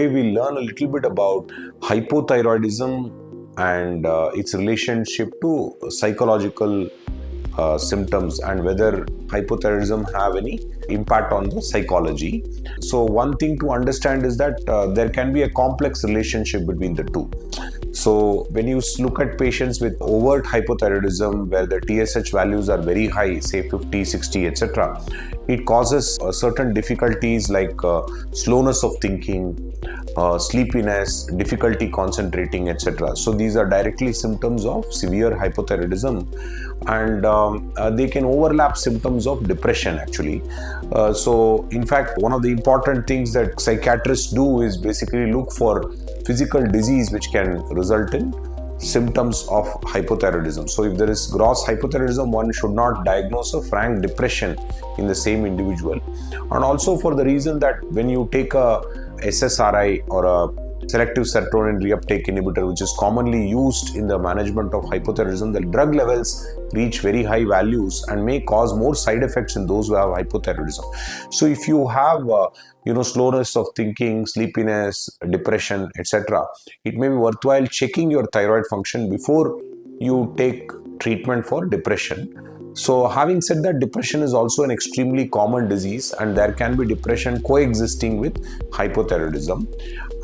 today we'll learn a little bit about hypothyroidism and its relationship to psychological symptoms and whether hypothyroidism have any impact on the psychology. So one thing to understand is that there can be a complex relationship between the two. So when you look at patients with overt hypothyroidism where the TSH values are very high, say 50, 60, etc., it causes certain difficulties like slowness of thinking, sleepiness, difficulty concentrating, etc. So these are directly symptoms of severe hypothyroidism, and they can overlap symptoms of depression actually. So in fact, one of the important things that psychiatrists do is basically look for physical disease which can result in symptoms of hypothyroidism. So if there is gross hypothyroidism, one should not diagnose a frank depression in the same individual. And also for the reason that when you take a SSRI or a selective serotonin reuptake inhibitor, which is commonly used in the management of hypothyroidism, the drug levels reach very high values and may cause more side effects in those who have hypothyroidism. So if you have slowness of thinking, sleepiness, depression, etc., it may be worthwhile checking your thyroid function before you take treatment for depression. So having said that, depression is also an extremely common disease and there can be depression coexisting with hypothyroidism.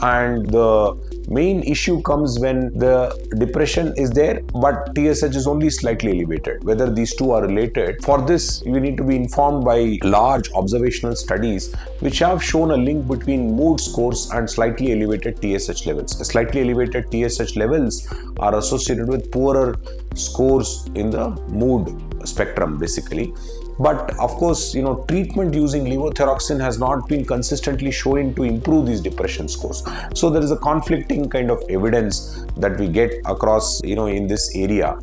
And the main issue comes when the depression is there but TSH is only slightly elevated, whether these two are related. For this, you need to be informed by large observational studies which have shown a link between mood scores and slightly elevated TSH levels. Slightly elevated TSH levels are associated with poorer scores in the mood spectrum basically. But of course, treatment using levothyroxine has not been consistently shown to improve these depression scores. So there is a conflicting kind of evidence that we get across, in this area.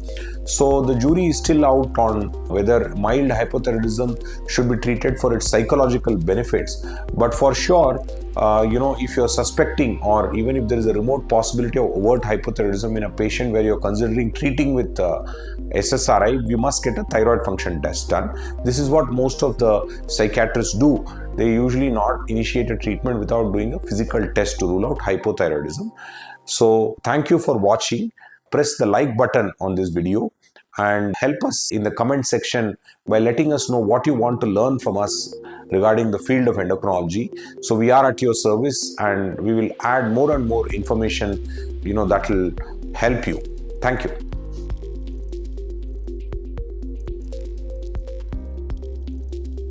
So the jury is still out on whether mild hypothyroidism should be treated for its psychological benefits. But for sure, if you're suspecting or even if there is a remote possibility of overt hypothyroidism in a patient where you're considering treating with SSRI, we must get a thyroid function test done. This is what most of the psychiatrists do. They usually not initiate a treatment without doing a physical test to rule out hypothyroidism. So thank you for watching. Press the like button on this video and help us in the comment section by letting us know what you want to learn from us regarding the field of endocrinology. So we are at your service and we will add more and more information, that will help you. Thank you.